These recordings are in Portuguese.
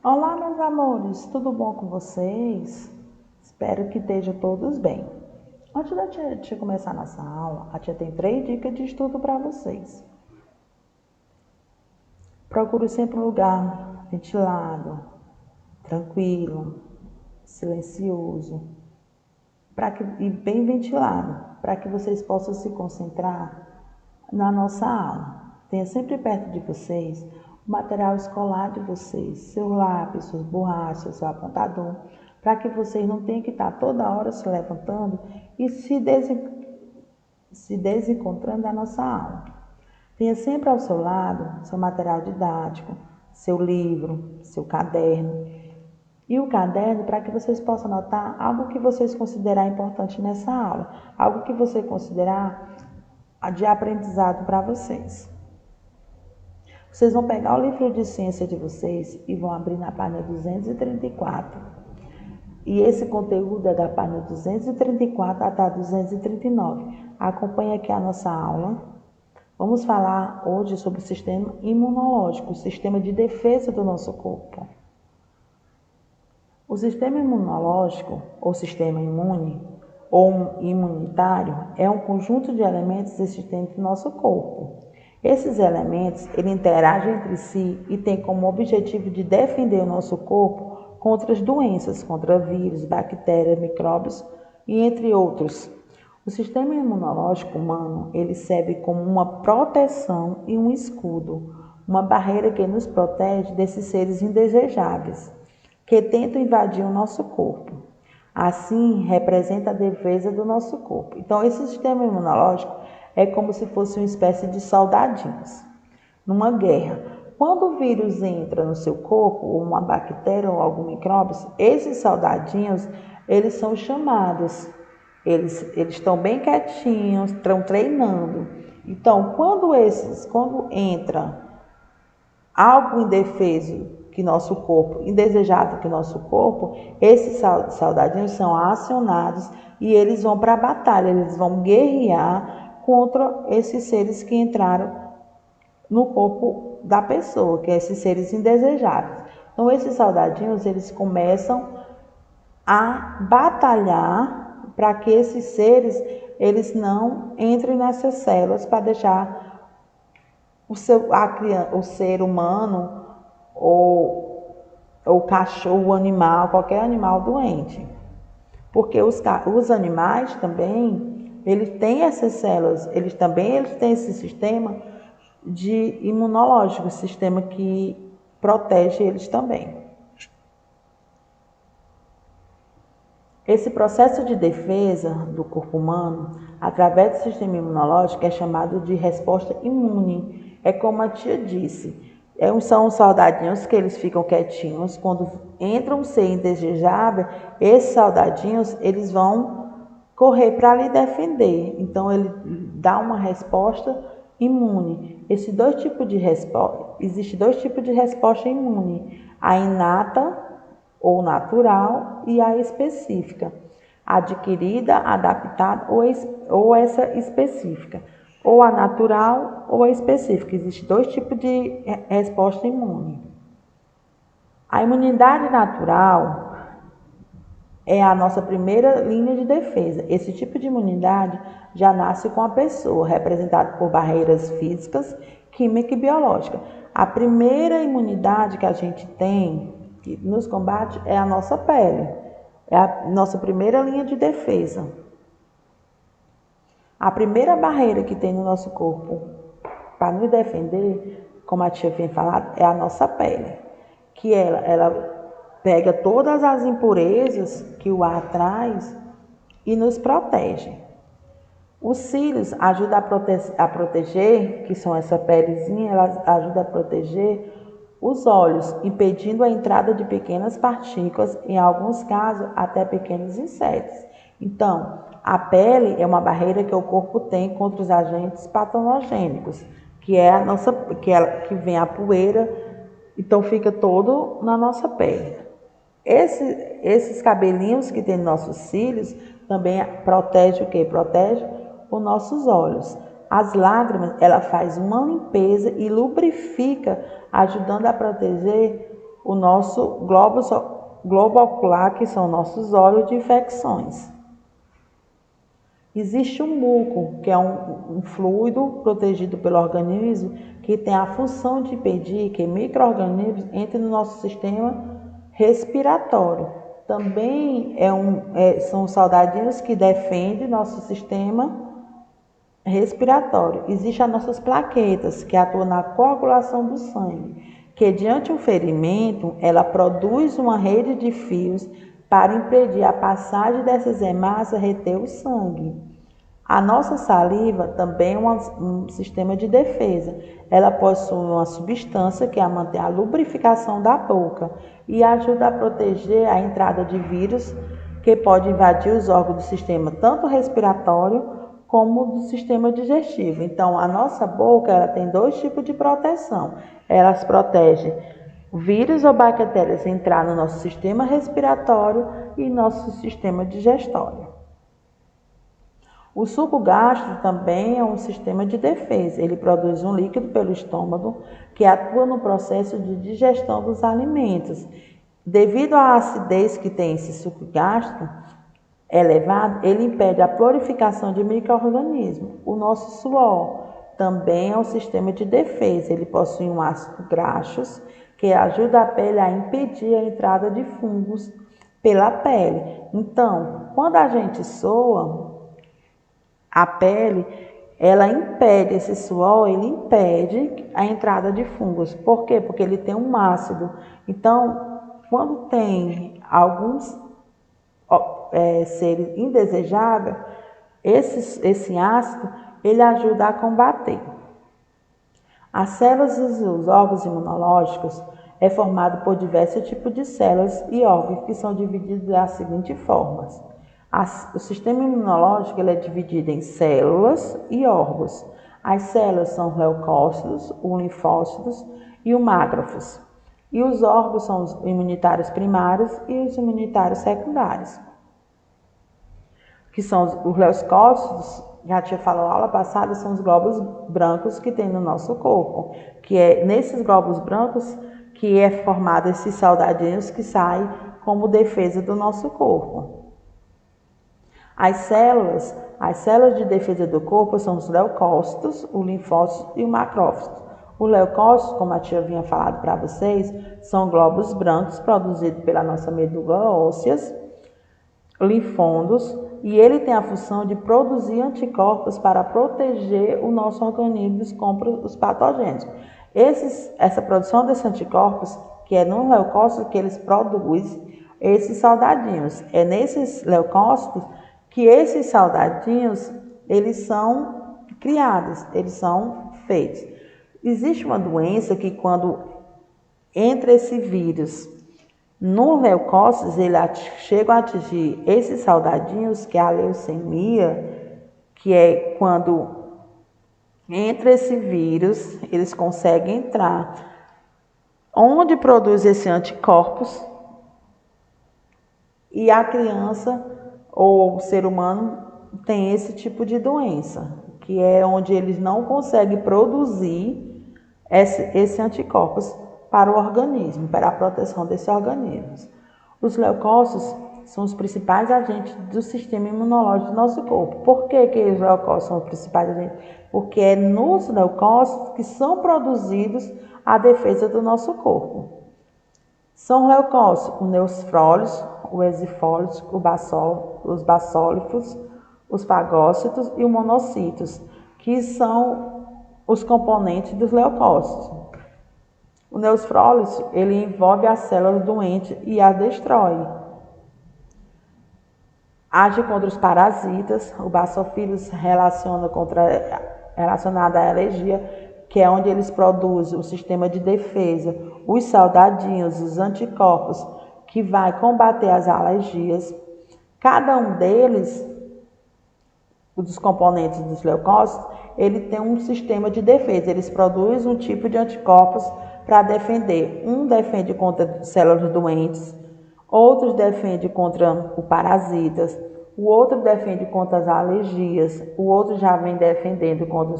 Olá, meus amores, tudo bom com vocês? Espero que estejam todos bem. Antes da tia começar nossa aula, a tia tem 3 dicas de estudo para vocês. Procure sempre um lugar ventilado, tranquilo, silencioso e bem ventilado, para que vocês possam se concentrar na nossa aula. Tenha sempre perto de vocês o material escolar de vocês, seu lápis, suas borrachas, seu apontador, para que vocês não tenham que estar toda hora se levantando e se desencontrando da nossa aula. Tenha sempre ao seu lado seu material didático, seu livro, seu caderno. E o caderno para que vocês possam anotar algo que vocês considerar importante nessa aula, algo que você considerar de aprendizado para vocês. Vocês vão pegar o livro de ciência de vocês e vão abrir na página 234. E esse conteúdo é da página 234 até 239. Acompanhe aqui a nossa aula. Vamos falar hoje sobre o sistema imunológico, o sistema de defesa do nosso corpo. O sistema imunológico, ou sistema imune, ou imunitário, é um conjunto de elementos existentes no nosso corpo. Esses elementos, ele interagem entre si e tem como objetivo de defender o nosso corpo contra as doenças, contra vírus, bactérias, micróbios e entre outros. O sistema imunológico humano, ele serve como uma proteção e um escudo, uma barreira que nos protege desses seres indesejáveis, que tentam invadir o nosso corpo. Assim, representa a defesa do nosso corpo. Então, esse sistema imunológico é como se fosse uma espécie de soldadinhos numa guerra. Quando o vírus entra no seu corpo, ou uma bactéria ou algum micróbio, esses soldadinhos, eles são chamados. Eles estão bem quietinhos, estão treinando. Então, quando entra algo indefeso que nosso corpo, indesejado que nosso corpo, esses soldadinhos são acionados e eles vão para a batalha, eles vão guerrear contra esses seres que entraram no corpo da pessoa, que é esses seres indesejáveis. Então, esses soldadinhos, eles começam a batalhar para que esses seres, eles não entrem nessas células para deixar o ser humano ou o cachorro, o animal, qualquer animal doente. Porque os animais também, eles têm essas células, eles têm esse sistema de imunológico, sistema que protege eles também. Esse processo de defesa do corpo humano, através do sistema imunológico, é chamado de resposta imune. É como a tia disse, são os soldadinhos que eles ficam quietinhos. Quando entra um ser indesejável, esses soldadinhos, eles vão correr para lhe defender. Então, ele dá uma resposta imune. Existem 2 tipos de resposta imune. A inata, ou natural, e a específica, adquirida, adaptada ou essa específica, ou a natural ou a específica. Existem 2 tipos de resposta imune. A imunidade natural é a nossa primeira linha de defesa. Esse tipo de imunidade já nasce com a pessoa, representada por barreiras físicas, química e biológica. A primeira imunidade que a gente tem que nos combate é a nossa pele, é a nossa primeira linha de defesa. A primeira barreira que tem no nosso corpo para nos defender, como a tia tinha falado, é a nossa pele, que ela pega todas as impurezas que o ar traz e nos protege. Os cílios ajudam a proteger, que são essa pelezinha, ela ajuda a proteger os olhos, impedindo a entrada de pequenas partículas, em alguns casos até pequenos insetos. Então, a pele é uma barreira que o corpo tem contra os agentes patogênicos, que vem a poeira, então fica todo na nossa pele. Esses cabelinhos que tem nos nossos cílios também protege o quê? Protege os nossos olhos. As lágrimas, ela faz uma limpeza e lubrifica, ajudando a proteger o nosso globo ocular, que são nossos olhos, de infecções. Existe o muco, que é um fluido protegido pelo organismo, que tem a função de impedir que micro-organismos entrem no nosso sistema respiratório. Também são os soldadinhos que defendem nosso sistema respiratório. Existem as nossas plaquetas, que atuam na coagulação do sangue, que diante um ferimento, ela produz uma rede de fios para impedir a passagem dessas hemácias a reter o sangue. A nossa saliva também é um sistema de defesa. Ela possui uma substância que mantém a lubrificação da boca e ajuda a proteger a entrada de vírus que pode invadir os órgãos do sistema tanto respiratório como do sistema digestivo. Então, a nossa boca ela tem dois tipos de proteção. Elas protegem vírus ou bactérias entrar no nosso sistema respiratório e nosso sistema digestório. O suco gástrico também é um sistema de defesa. Ele produz um líquido pelo estômago que atua no processo de digestão dos alimentos. Devido à acidez que tem esse suco gástrico elevado, ele impede a prolificação de micro-organismos. O nosso suor também é um sistema de defesa. Ele possui um ácido graxo que ajuda a pele a impedir a entrada de fungos pela pele. Então, quando a gente soa, a pele, ela impede, esse suor, ele impede a entrada de fungos. Por quê? Porque ele tem um ácido. Então, quando tem alguns seres indesejáveis, esse ácido, ele ajuda a combater. As células dos órgãos imunológicos é formado por diversos tipos de células e órgãos que são divididos das seguintes formas. O sistema imunológico ele é dividido em células e órgãos. As células são os leucócitos, os linfócitos e os macrófagos. E os órgãos são os imunitários primários e os imunitários secundários. Que são os leucócitos, já tinha falado na aula passada, são os glóbulos brancos que tem no nosso corpo. Que é nesses glóbulos brancos que é formado esses soldadinhos que saem como defesa do nosso corpo. As células de defesa do corpo são os leucócitos, os linfócitos e os macrófagos. Os leucócitos, como a tia vinha falado para vocês, são glóbulos brancos produzidos pela nossa medula óssea, linfônodos, e ele tem a função de produzir anticorpos para proteger o nosso organismo contra os patogênios. Essa produção desses anticorpos, que é no leucócito que eles produzem esses soldadinhos. É nesses leucócitos que esses soldadinhos, eles são criados, eles são feitos. Existe uma doença que quando entra esse vírus no leucócitos, ele chega a atingir esses soldadinhos, que é a leucemia, que é quando entra esse vírus, eles conseguem entrar onde produz esse anticorpos e a criança ou o ser humano tem esse tipo de doença, que é onde eles não conseguem produzir esse anticorpos para o organismo, para a proteção desse organismo. Os leucócitos são os principais agentes do sistema imunológico do nosso corpo. Por que os leucócitos são os principais agentes? Porque é nos leucócitos que são produzidos a defesa do nosso corpo. São leucócitos, os neutrófilos, os exifólitos, os basólitos, os fagócitos e os monocitos, que são os componentes dos leucócitos. O neutrófilo, ele envolve as células doentes e as destrói. Age contra os parasitas, o basófilos relacionado à alergia, que é onde eles produzem o sistema de defesa, os soldadinhos, os anticorpos, que vai combater as alergias. Cada um deles, dos componentes dos leucócitos, ele tem um sistema de defesa, eles produzem um tipo de anticorpos para defender. Um defende contra células doentes, outros defende contra os parasitas, o outro defende contra as alergias, o outro já vem defendendo contra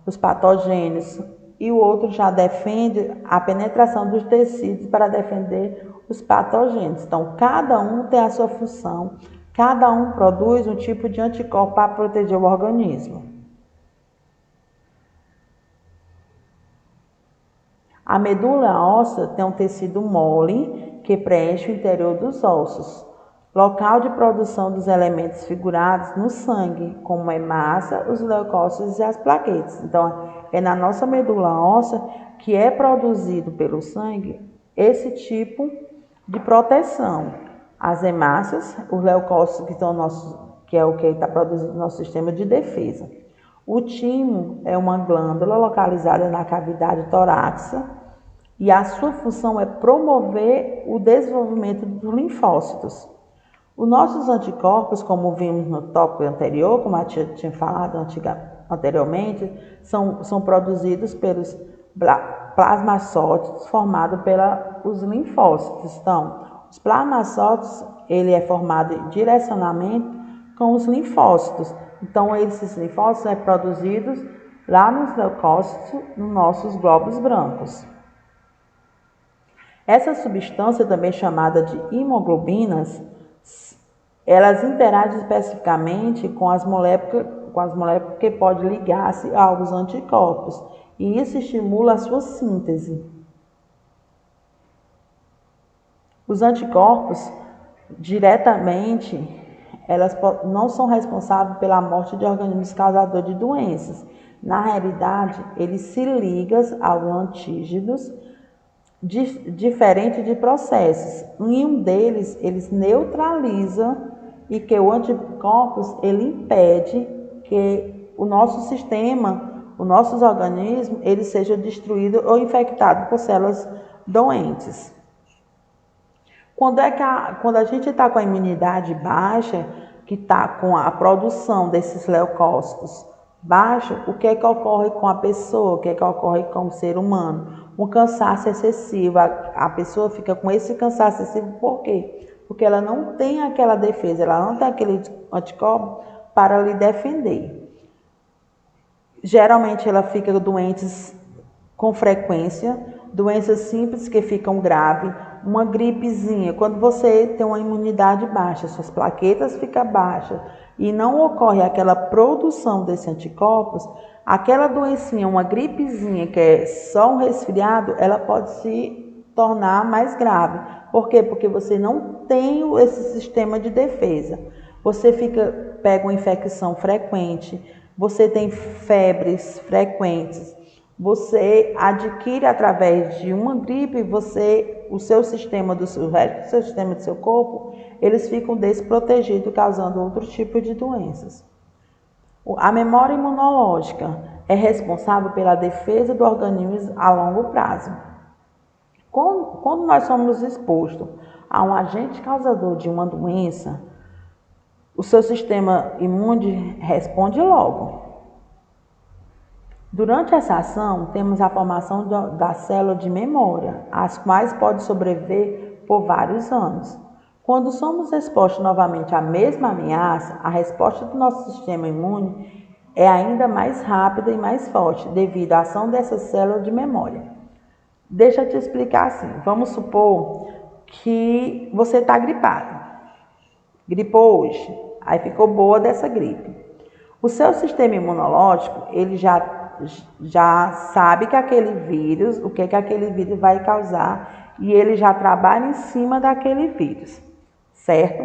os patogênios, e o outro já defende a penetração dos tecidos para defender os patogênios. Então, cada um tem a sua função, cada um produz um tipo de anticorpo para proteger o organismo. A medula óssea tem um tecido mole que preenche o interior dos ossos, local de produção dos elementos figurados no sangue, como a hemácia, os leucócitos e as plaquetas. Então, é na nossa medula óssea que é produzido pelo sangue esse tipo de proteção. As hemácias, os leucócitos que é o que está produzido no nosso sistema de defesa. O timo é uma glândula localizada na cavidade torácica e a sua função é promover o desenvolvimento dos linfócitos. Os nossos anticorpos, como vimos no tópico anterior, como a tia tinha falado anteriormente, são produzidos pelos plasmacócitos formados pelos linfócitos. Então, os plasmacócitos, ele é formado em direcionamento com os linfócitos. Então, esses linfócitos são produzidos lá nos leucócitos, nos nossos glóbulos brancos. Essa substância, também chamada de imoglobinas, elas interagem especificamente com as moléculas que podem ligar-se aos anticorpos, e isso estimula a sua síntese. Os anticorpos, diretamente, elas não são responsáveis pela morte de organismos causadores de doenças. Na realidade, eles se ligam aos antígenos, diferente de processos. Em um deles, eles neutralizam e que o anticorpos, ele impede que o nosso sistema, os nossos organismos, eles sejam destruídos ou infectados por células doentes. Quando a gente está com a imunidade baixa, que está com a produção desses leucócitos baixa, o que é que ocorre com a pessoa? O que é que ocorre com o ser humano? Um cansaço excessivo. A pessoa fica com esse cansaço excessivo por quê? Porque ela não tem aquela defesa, ela não tem aquele anticorpo para lhe defender. Geralmente ela fica doentes com frequência, doenças simples que ficam graves, uma gripezinha. Quando você tem uma imunidade baixa, suas plaquetas ficam baixas e não ocorre aquela produção desses anticorpos, aquela doencinha, uma gripezinha que é só um resfriado, ela pode se tornar mais grave. Por quê? Porque você não tem esse sistema de defesa. Você pega uma infecção frequente, você tem febres frequentes, você adquire através de uma gripe, o seu sistema do seu corpo, eles ficam desprotegidos, causando outro tipo de doenças. A memória imunológica é responsável pela defesa do organismo a longo prazo. Quando nós somos expostos a um agente causador de uma doença, o seu sistema imune responde logo. Durante essa ação, temos a formação da célula de memória, as quais podem sobreviver por vários anos. Quando somos expostos novamente à mesma ameaça, a resposta do nosso sistema imune é ainda mais rápida e mais forte, devido à ação dessa célula de memória. Deixa eu te explicar assim. Vamos supor que você está gripado. Gripou hoje, aí ficou boa dessa gripe. O seu sistema imunológico, ele já sabe que aquele vírus, o que aquele vírus vai causar, e ele já trabalha em cima daquele vírus, certo?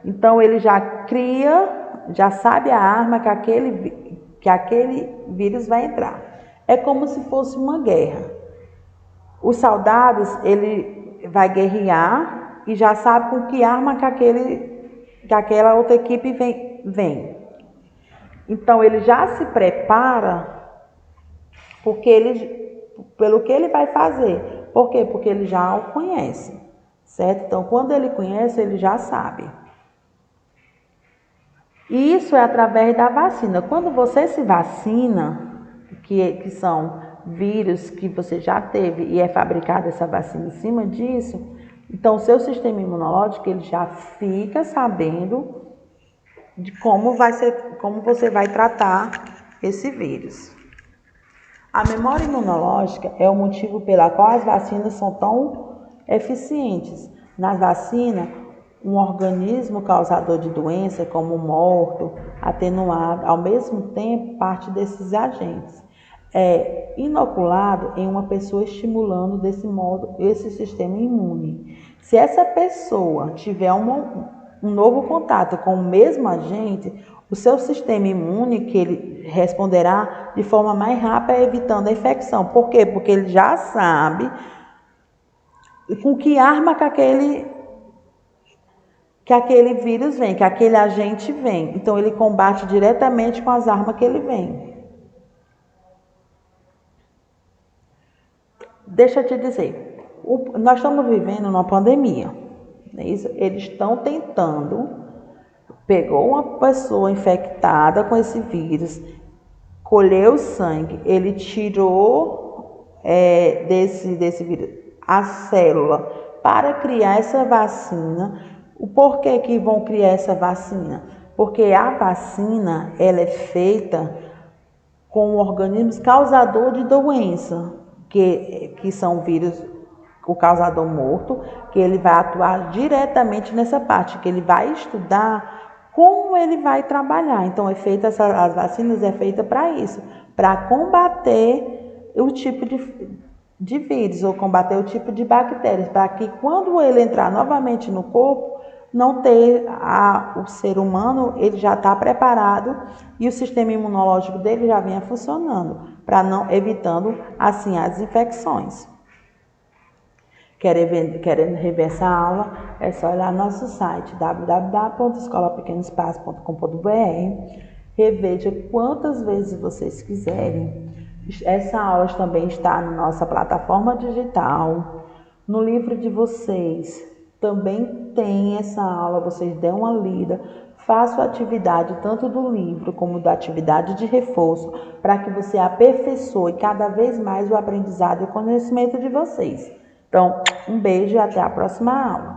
Então ele já sabe a arma que aquele vírus vai entrar. É como se fosse uma guerra. Os soldados, ele vai guerrear e já sabe com que arma que aquela outra equipe vem. Então ele já se prepara pelo que ele vai fazer. Por quê? Porque ele já o conhece, certo? Então, quando ele conhece, ele já sabe. E isso é através da vacina. Quando você se vacina, que são vírus que você já teve e é fabricada essa vacina em cima disso, então o seu sistema imunológico ele já fica sabendo de como você vai tratar esse vírus. A memória imunológica é o motivo pela qual as vacinas são tão eficientes. Nas vacinas, um organismo causador de doença, como morto, atenuado, ao mesmo tempo, parte desses agentes é inoculado em uma pessoa, estimulando desse modo esse sistema imune. Se essa pessoa tiver um novo contato com o mesmo agente, o seu sistema imune, que ele responderá de forma mais rápida, evitando a infecção. Por quê? Porque ele já sabe com que arma que aquele vírus vem, que aquele agente vem. Então, ele combate diretamente com as armas que ele vem. Deixa eu te dizer, nós estamos vivendo uma pandemia. Eles estão tentando, pegou uma pessoa infectada com esse vírus, colheu o sangue, ele tirou desse vírus a célula para criar essa vacina. O porquê que vão criar essa vacina? Porque a vacina, ela é feita com organismos causador de doença, que são vírus, o causador morto, que ele vai atuar diretamente nessa parte, que ele vai estudar como ele vai trabalhar. Então, as vacinas é feita para isso, para combater o tipo de vírus, ou combater o tipo de bactérias, para que quando ele entrar novamente no corpo, não ter o ser humano, ele já está preparado e o sistema imunológico dele já vinha funcionando, evitando assim as infecções. Querendo rever essa aula, é só olhar nosso site www.escolapequenoespaço.com.br, reveja quantas vezes vocês quiserem. Essa aula também está na nossa plataforma digital, no livro de vocês. Também tem essa aula, vocês dêem uma lida, façam a atividade tanto do livro como da atividade de reforço, para que você aperfeiçoe cada vez mais o aprendizado e o conhecimento de vocês. Então, um beijo e até a próxima aula.